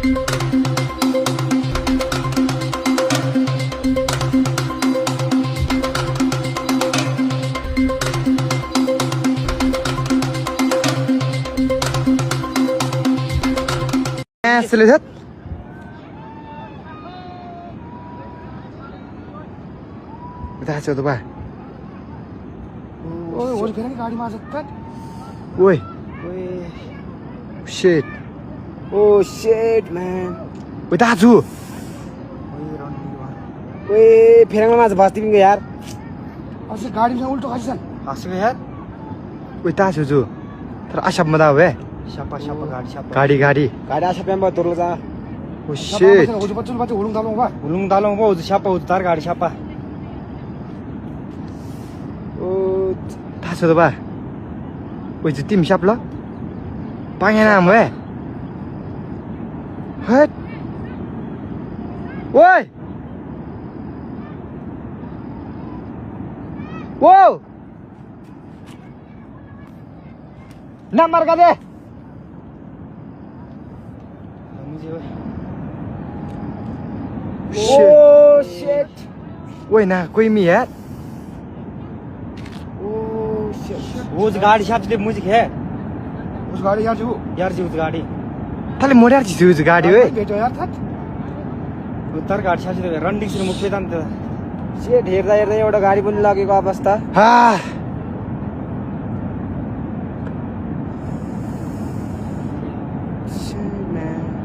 Xử lý hết. Người ta chờ tôi bà. Ôi, cái गाडी मार सकता. Ui. Shit. Oh shit man. Ui ta chú. Oi, फेरंगला माझं भास तिपिंग यार. असं गाडीला उलटो खाली सन. असं यार. Ui ta chú. तर अशा मध्ये हवे. शापा गाडी शापा. गाडी. गाडी अशा पेंबा तोरला जा. Oh shit. उजू बच्चू बाते उलुंग दालो बा उजू शापा उजू तार गाडी Shapa. Oh, ta chờ tôi bà. Ui chú tìm shop lắm. Bao nhiêu năm vậy? Hết. Ui. Wow. Number का दे. oh shit. Ui ना कोई मी है. Oh shit. वो गाड़ी शाप से मुझे है उस गाडी यार जो. यार जी उस गाड़ी थाले मोड्यार जिजु गाडी वे. भेटो यार थात. उतार गाडी शाप से रनिंग से मुख्य तान त shit हेर्दा एउटा गाडी पनि लागेको अवस्था. हा.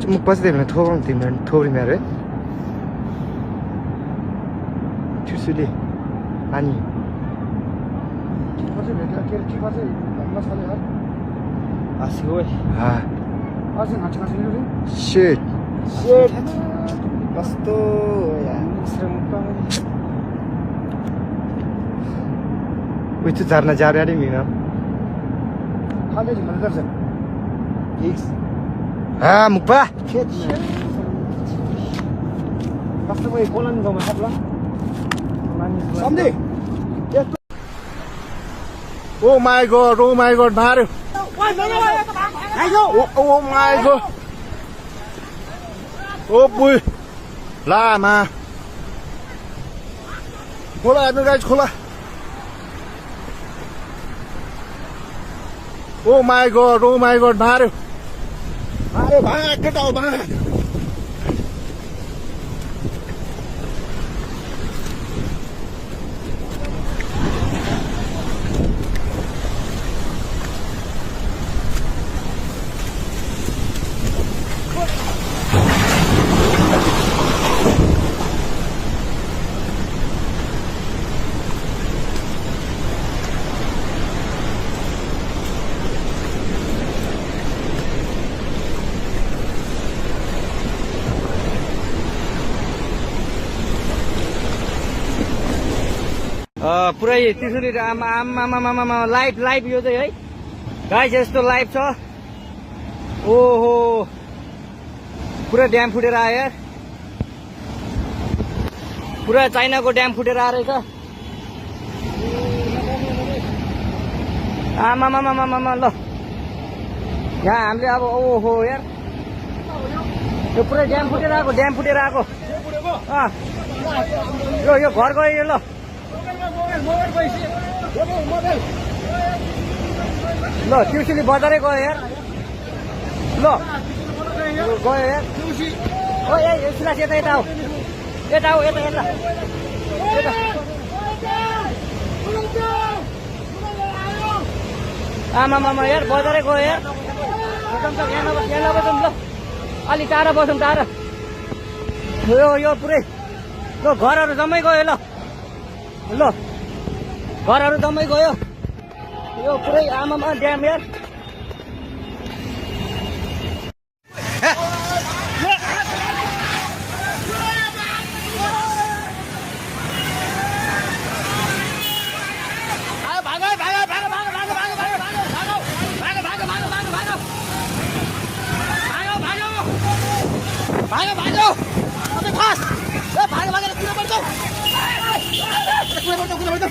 좀 빠져 되면 토방 되면 토리 말해. 주술이 아니. पछि भेट्यो के के पछि भन्न छ यार. आसी ओए 아. अझै नाच्न नि. Shit. shit. कस्तो यार. 왜 또 잘나 잘하리 미나. खाली झिमले दर्शन. 아, 묵바. shit. कस्तो भयो कोलन गमा खप्ला. सम्झे. Oh my god, मार्यो. Oh my god. Oh boy. लामा. खोला हेर्नु गाइस खोला. Oh my god, मार्यो. भाग केटा हो भाग. पुरै त्यसरी आमा लाइभ यो चाहिँ है गाइस यस्तो लाइभ छ. ओहो पुरा ड्याम फुटेर आयो यार. पुरा चाइनाको ड्याम फुटेर आएर छ. आमा ल यहाँ हामीले अब ओहो यार यो पुरै ड्याम फुटेर आएको. यो घर गयो यो. ल ल ट्युसुली बजारै गयो यार. ल गयो यार. ओ ए सुनास यता आऊ. यता आमा यार बजारै गयो यार. यहाँ नबसौँ ल अलि टाढा बसौँ टाढा. यो पुरै ल घरहरू जम्मै गयो. ल घरहरू जम्मै गयो. यो पुरै आमामा ड्याम यार. भागो अबे फास्ट. ए भागो कुना पर्छ. कुना पर्छ.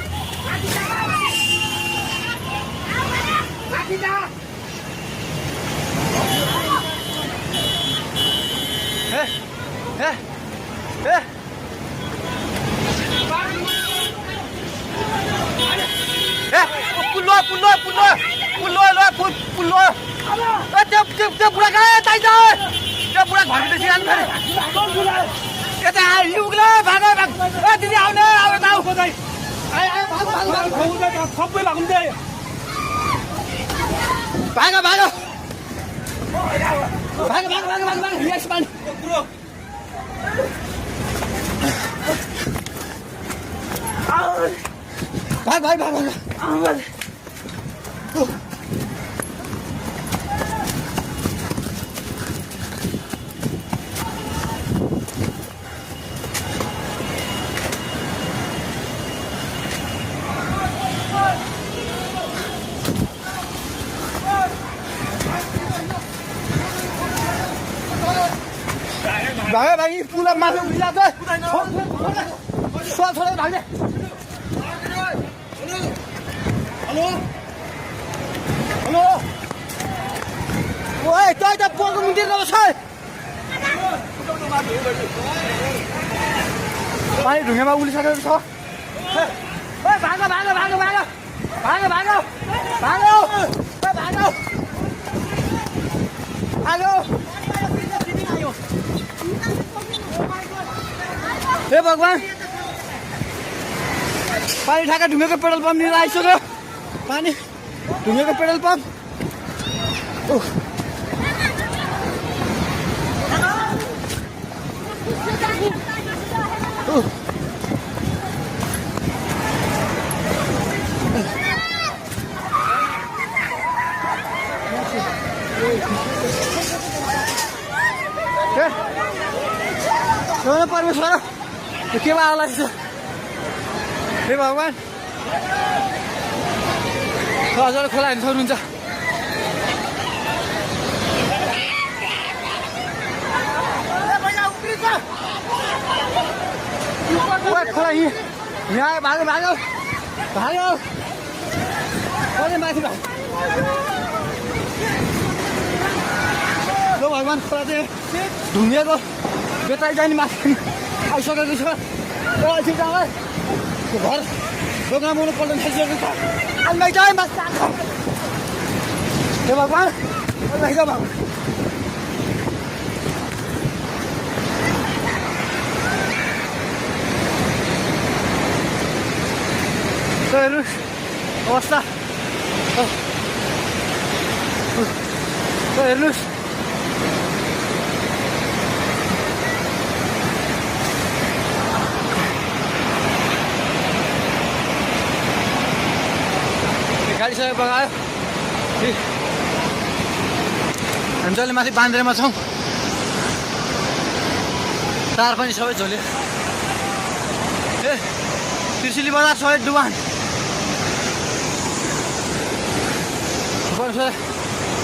त्यो बुढा कहाँ ताइज त्यो बुढा घरभित्र सिकाल्नु फेरि यता युगले भाग दिदी आउने आउने त सबै लाग्नु भाग भाग यस पानी भाग भागे भागी पुला माथि उठिला त छोडे भाग्ने हेलो ओए तै त पोको मुन्तिर गएको छ पानी ढुङ्गामा उलिसकेको छ ओए भाग हे भगवान पानी ठाका ढुङ्गेको पेट्रोल पम्प लिएर आइसक्यो पानी ढुङ्गेको पेट्रोल पम्प परमेश्वर के होला हे भगवान हजुर खोला हेर्नु सक्नुहुन्छ खोला यहाँ भाग्यो माथि भगवान खोला चाहिँ ढुङ्गेको बेताइ जाने माथि आइसकेको छ घर दोकान बनाउनु पल्ट खाइसकेको छ अन्दाइ चाहिँ माथि हे भगवान भगवान हेर्नुहोस् अवस्था हेर्नुहोस् गाडी सबै बगायो हामी जसले माथि बान्द्रेमा छौँ तार पनि सबै झोल्यो ए त्रिशुली बजार सबै डुबान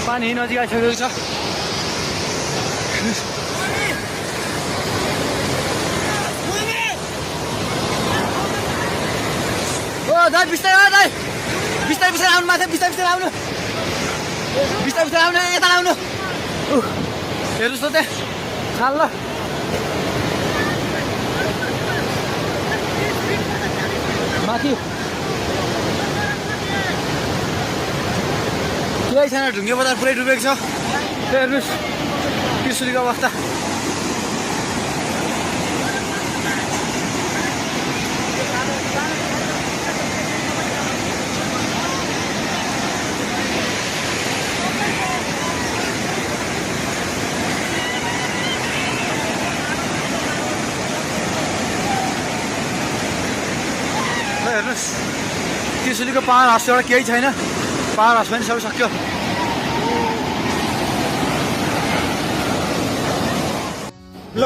पानी नजिक आइसकेको छ ओ दाइ बिस्तारै आउनु माथि बिस्तारै आउनु यता आउनु हेर्नुहोस् त त्यहाँ खाल ल माथि केही छैन ढुङ्गे बजार पुरै डुबेको छ हेर्नुहोस् त्रिशुलीको अवस्था हेर्नुहोस् त्रिशुलीको पावर हाउस एउटा केही छैन पावर हाउस पनि सबै सक्यो ल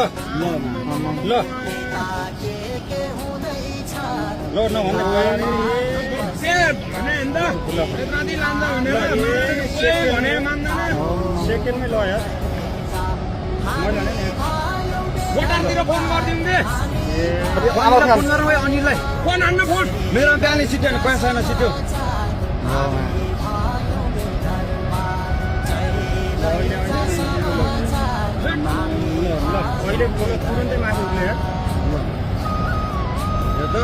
सेकेन्डमै ल यार बटानतिर फोन गरिदिउँ दे फोन गर्नु अनिललाई फोन हान्न फोन मेरो बिहानै सिट्यो कहाँ छैन सिट्यो ल अहिले तुरन्तै माथि उठ्ने यार यो त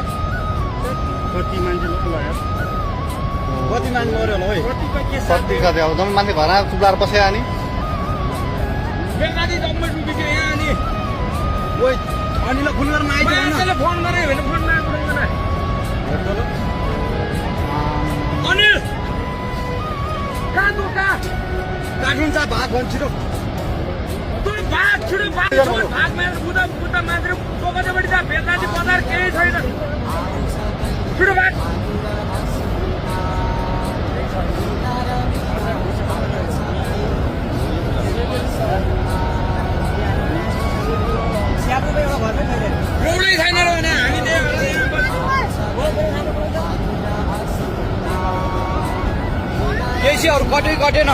कति मान्छे लाग्यो कति मान्छे मऱ्यो होला है कति कति अब जम्मै मान्छे घरमा चुप्लाएर बसेर अनि बेलादी जम्मै डुबेको यहाँ अनि ओइ अनिल फोन गरेर आइज हैन फोन गरे भने फोन नआउदैन अनिल कहाँ दोका काठिन्छ भाग भन्छ छिटो तँ भाग छिटो भाग मात्र बुदा मात्र दोकानबाट जा बेलादी बजार केही छैन छिटो भाग रोडै छैन र भने हामी केसीहरू कटेन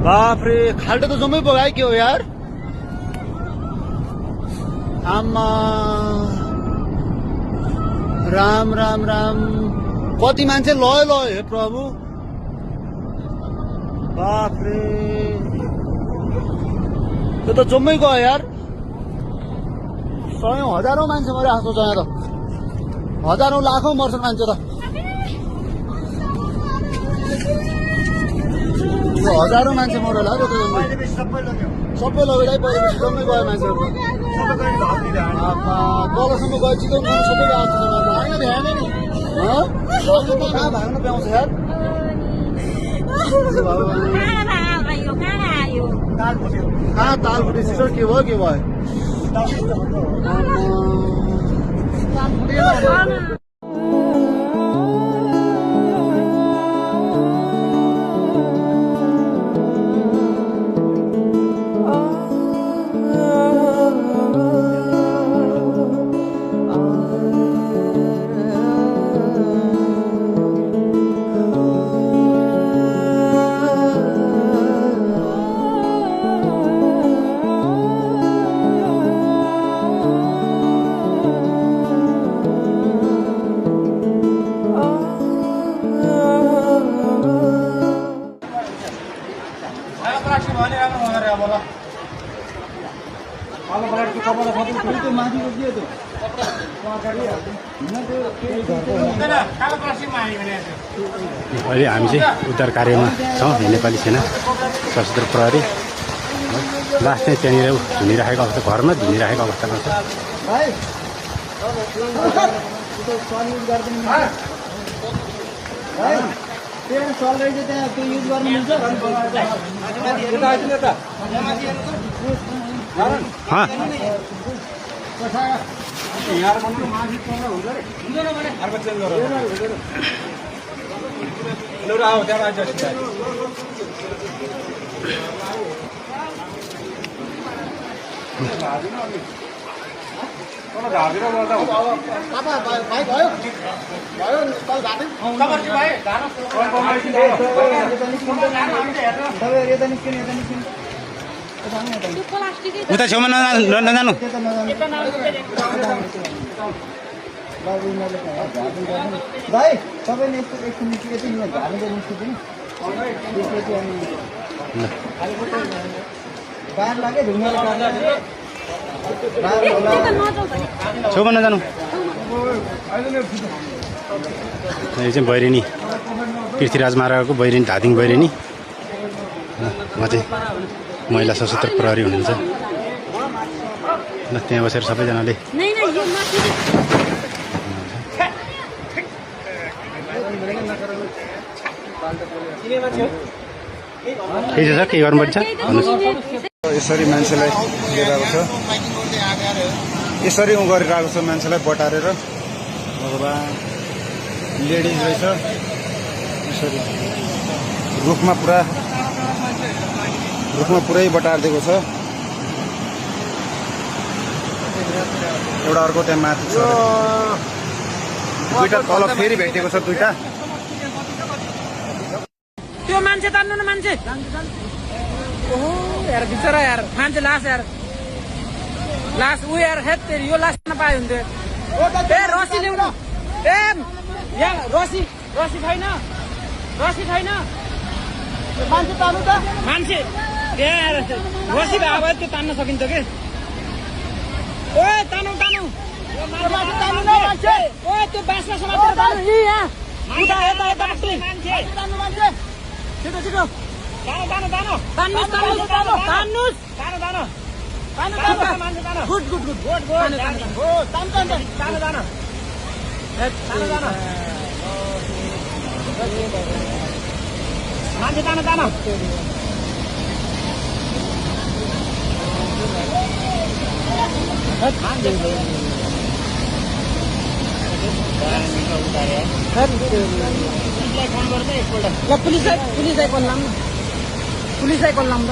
बाप रे खाल्टो त जम्मै बगायो के हो यार आमा राम राम राम कति मान्छे लयो हे प्रभु बाप रे त्यो त जम्मै गयो यार सयौं हजारौं मान्छे मरे आएको छ यहाँ त हजारौं लाखौं मर्छन् मान्छे त हजारौं मान्छे मर्यो होला त्यो त सबै लगेर पहिलेपछि जम्मै गयो मान्छेहरू तलसम्म गयो चितवन सबै आएको छ होइन भ्याएन नि कहाँ भाग्न पाउँछ यार कहाँ ताल फुटे सिस्टर के भयो अहिले हामी चाहिँ उद्धार कार्यमा छौँ नेपाली सेना सशस्त्र प्रहरी लास्ट चाहिँ त्यहाँनिर धुनिराखेको अवस्था घरमा धुनिराखेको अवस्थामा छ उता छेउमा नजानु भाइ तपाईँले यस्तो एकछिन निस्केको थियो झार्नु निस्किदिनु बार लाग्यो ढुङ्गाले छेउमा नजानु यो चाहिँ बैरेनी पृथ्वीराज महाराजको बैरेनी धादिङ बैरेनी उहाँ चाहिँ महिला सशस्त्र प्रहरी हुनुहुन्छ ल त्यहाँ बसेर सबैजनाले केही छ केही गर्नुपर्छ यसरी मान्छेलाई लिइरहेको छ यसरी गरिरहेको छ मान्छेलाई बटारेर भगवान् लेडिज रहेछ यसरी रुखमा पुरा रुखमा पुरै बटार दिएको छ एउटा अर्को त्यहाँ माथि छ दुईटा तल फेरि भेटिएको छ दुईटा त्यो मान्छे तान्नु न मान्छे ओहो यार बिचरा यार मान्छे लास यार लास ऊ यार हेत तेरी यो लास नपाए हुन्थ्यो ए रसी ल्याउनु ए यहाँ रसी रसी छैन मान्छे तान्नु त मान्छे यार रसी भए भए त्यो तान्न सकिन्छ के ओ तानु तान्नु न मान्छे ओ त्यो बाँसमा समातेर तानु यी यहाँ उता यता मान्छे तान्नु मान्छे छिटो छिटो तान्नुस् गुड मान्छे तान पुलिसलाई कोल्लाम त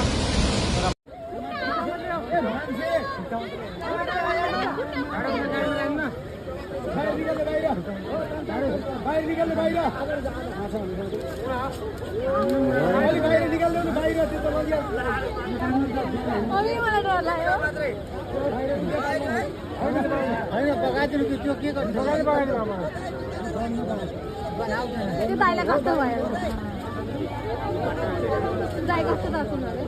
त्यो दाइलाई कस्तो भयो दाइ कस्तो त सुन्नु अरे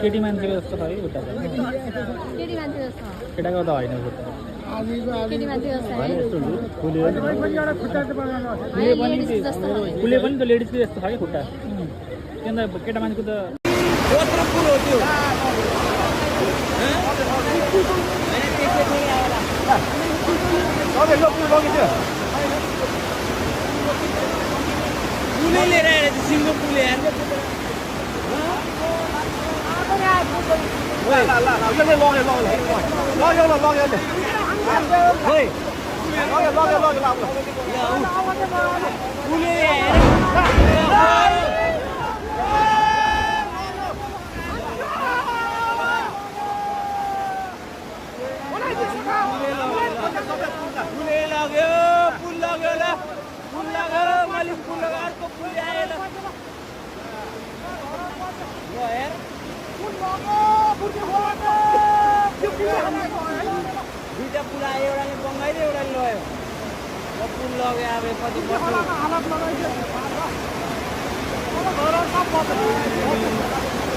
केटी मान्छेको जस्तो छ है उता केटी मान्छे जस्तो केटाको त होइन केटी मान्छे जस्तो है उसले पनि त लेडिजको जस्तो छ है खुट्टा त्यहाँदेखि केटा मान्छेको त कत्रो कुरो हो त्यो पुलै लिएर आएर सिङ्गो पुले दुईटा पुल आयो एउटाले बङ्गाइले एउटाले लग्यो पुल लग्यो अब कति वर्ष